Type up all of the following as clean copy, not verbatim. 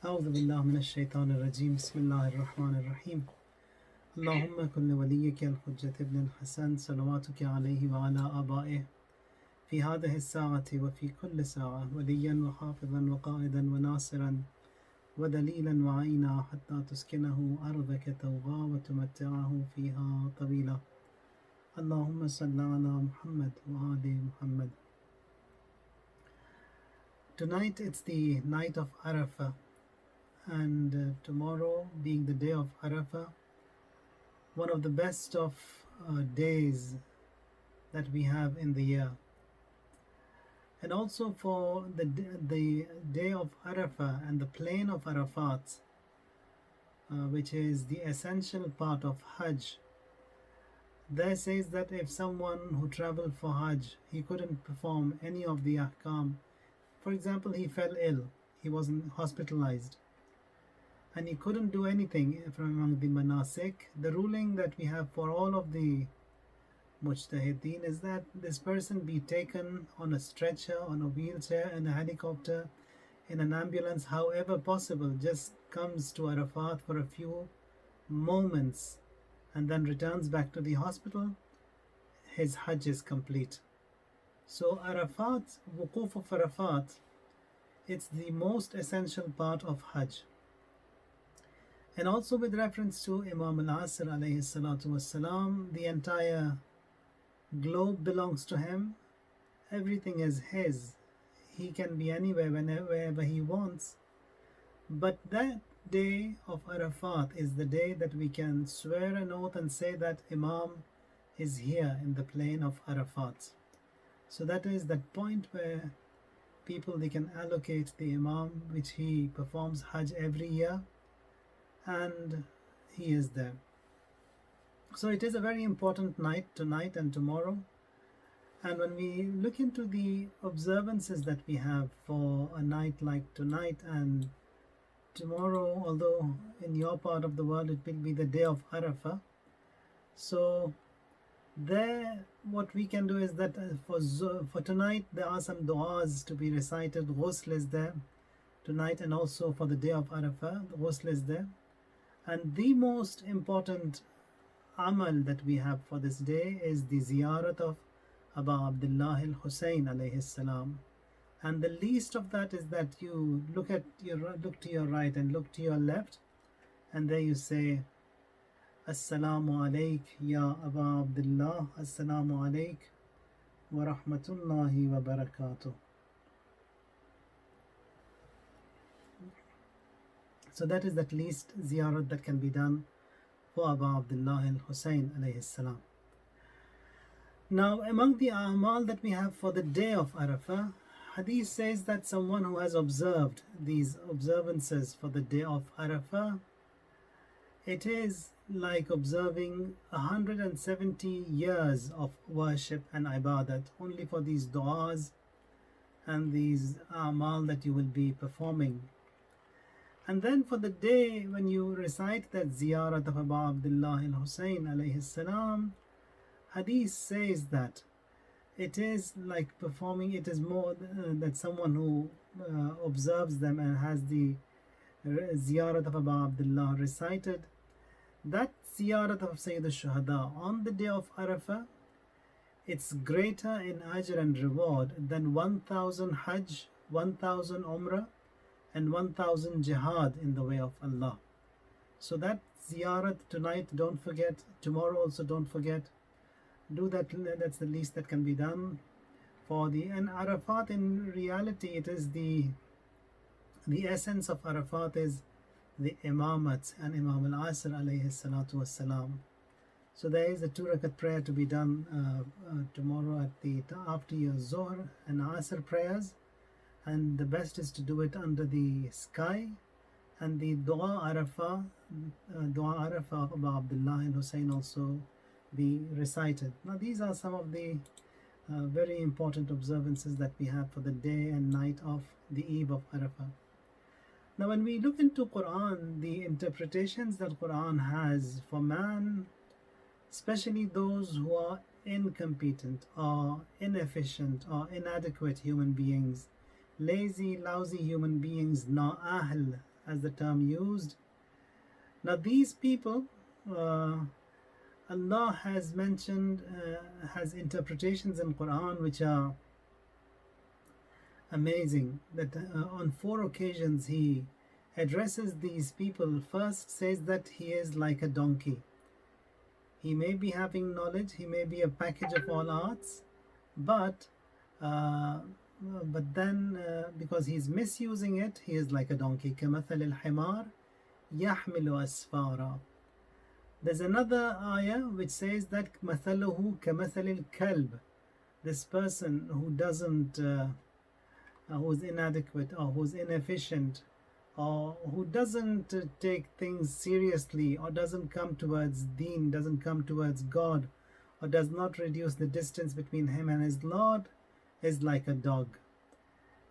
أعوذ بالله من الشيطان الرجيم بسم الله الرحمن الرحيم اللهم كن لوليك الحجة ابن الحسن صلواتك عليه وعلى آبائه في هذه الساعة وفي كل ساعة وليا وحافظا وقائدا وناصرا ودليلا وعينا حتى تسكنه أرضك توغا وتمتعه فيها طويلا اللهم صل على محمد وآل محمد. Tonight it's the night of Arafah, and tomorrow being the day of Arafah, one of the best of days that we have in the year. And also for the day of Arafah and the plain of Arafat, which is the essential part of Hajj. There says that if someone who traveled for Hajj, he couldn't perform any of the ahkam. For example, he fell ill, he wasn't hospitalized, and he couldn't do anything from among the manasik. The ruling that we have for all of the mujtahideen is that this person be taken on a stretcher, on a wheelchair, in a helicopter, in an ambulance, however possible, just comes to Arafat for a few moments and then returns back to the hospital. His Hajj is complete. So Arafat, Wuquf of Arafat, it's the most essential part of Hajj. And also with reference to Imam al-Asr alayhi salatu wassalam, the entire globe belongs to him. Everything is his. He can be anywhere, wherever he wants. But that day of Arafat is the day that we can swear an oath and say that Imam is here in the plain of Arafat. So that is that point where people, they can allocate the Imam, which he performs Hajj every year, and he is there. So it is a very important night tonight and tomorrow. And when we look into the observances that we have for a night like tonight and tomorrow, although in your part of the world it will be the day of Arafah, so there what we can do is that for tonight there are some du'as to be recited. Ghusl is there tonight, and also for the day of Arafah, the ghusl is there. And the most important amal that we have for this day is the ziyarat of Abu Abdullah al-Hussein alayhi salam. And the least of that is that you look to your right and look to your left, and there you say, Assalamu alayk ya Abu Abdullah, Assalamu alayk wa rahmatullahi wa barakatuh. So that is that least ziyarat that can be done for Abu Abdullah al-Hussein alayhi salam. Now, among the a'mal that we have for the day of Arafah, Hadith says that someone who has observed these observances for the day of Arafah, it is like observing 170 years of worship and ibadat only for these du'as and these a'mal that you will be performing. And then for the day when you recite that ziyarat of Abu Abdullah al-Hussein alayhi salam, Hadith says that it is like performing, it is more that someone who observes them and has the ziyarat of Abu Abdullah recited, that ziyarat of Sayyid al-Shuhada on the day of Arafah, it's greater in ajr and reward than 1,000 Hajj, 1,000 Umrah, and 1,000 jihad in the way of Allah. So that ziyarat tonight, don't forget. Tomorrow also don't forget. Do that. That's the least that can be done for the. And Arafat, in reality, it is the essence of Arafat is the imamat and Imam al-Asr alayhi salatu wassalam. So there is a 2 rakat prayer to be done tomorrow after your Zohr and Asr prayers. And the best is to do it under the sky, and the Dua Arafah of Abu Abdullah al-Hussein also be recited. Now these are some of the very important observances that we have for the day and night of the eve of Arafah. Now when we look into Quran, the interpretations that Quran has for man, especially those who are incompetent or inefficient or inadequate human beings, lazy, lousy human beings, na'ahl as the term used. Now these people, uh, Allah has mentioned, has interpretations in Quran which are amazing. That on 4 occasions He addresses these people. First says that He is like a donkey. He may be having knowledge, He may be a package of all arts, but uh, then because He's misusing it, He is like a donkey. كَمَثَلِ الْحِمَارِ يَحْمِلُ أَسْفَارًا. There's another ayah which says that مَثَلُهُ كَمَثَلِ الْكَلْبِ. This person who doesn't, who's inadequate or who's inefficient or who doesn't take things seriously or doesn't come towards deen, doesn't come towards God, or does not reduce the distance between him and his Lord, is like a dog.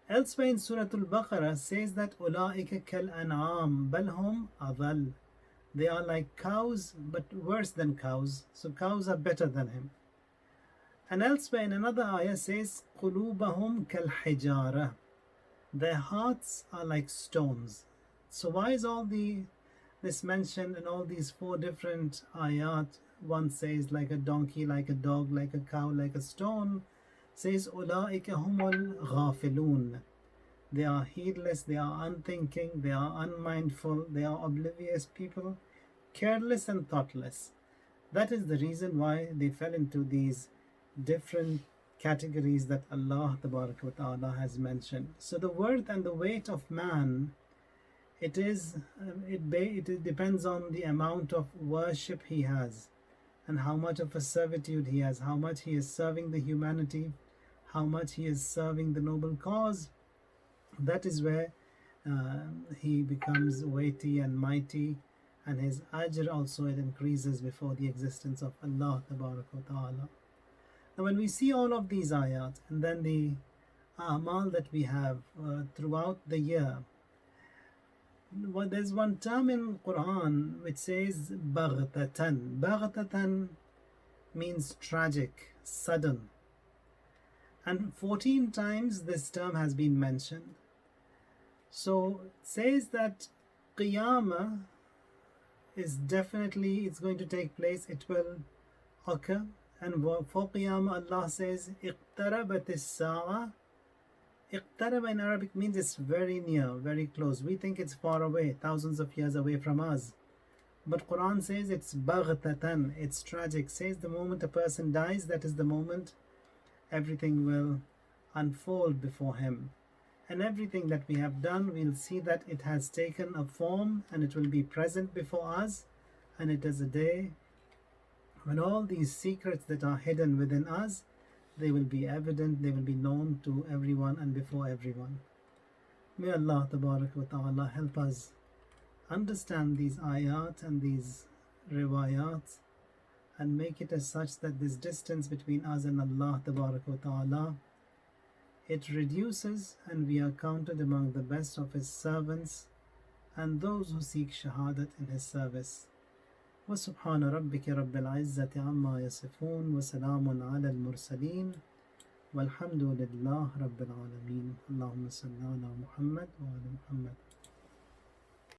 Elsewhere in Surah Al-Baqarah says that أُولَٰئِكَ كَالْأَنْعَامِ بَلْ هُمْ أَضَلُّ. They are like cows, but worse than cows. So cows are better than him. And elsewhere in another ayah says قُلُوبَهُمْ كَالْحِجَارَةِ. Their hearts are like stones. So why is this mentioned in all these 4 different ayat? One says like a donkey, like a dog, like a cow, like a stone. Says أُولَٰئِكَ هُمُ الْغَافِلُونَ. They are heedless, they are unthinking, they are unmindful, they are oblivious people, careless and thoughtless. That is the reason why they fell into these different categories that Allah Ta'ala has mentioned. So the worth and the weight of man, it depends on the amount of worship he has and how much of a servitude he has, how much he is serving the humanity, how much he is serving the noble cause. That is where he becomes weighty and mighty, and his ajr also, it increases before the existence of Allah Ta'ala. Now when we see all of these ayat and then the amal that we have throughout the year, there's one term in Quran which says baghtatan. Baghtatan means tragic, sudden. And 14 times this term has been mentioned. So it says that Qiyamah is definitely, it's going to take place, it will occur. And for Qiyamah, Allah says, اقتربت الساعة. Iqtaraba in Arabic means it's very near, very close. We think it's far away, thousands of years away from us. But Quran says it's baghtatan, it's tragic. Says the moment a person dies, that is the moment everything will unfold before him. And everything that we have done, we'll see that it has taken a form and it will be present before us. And it is a day when all these secrets that are hidden within us, they will be evident, they will be known to everyone and before everyone. May Allah Ta'ala help us understand these ayat and these riwayat and make it as such that this distance between us and Allah Ta'ala, it reduces and we are counted among the best of His servants and those who seek shahadat in His service. وسبحان ربك رب العزة عما يصفون وسلام على المرسلين والحمد لله رب العالمين. اللهم صل على محمد وعلى محمد.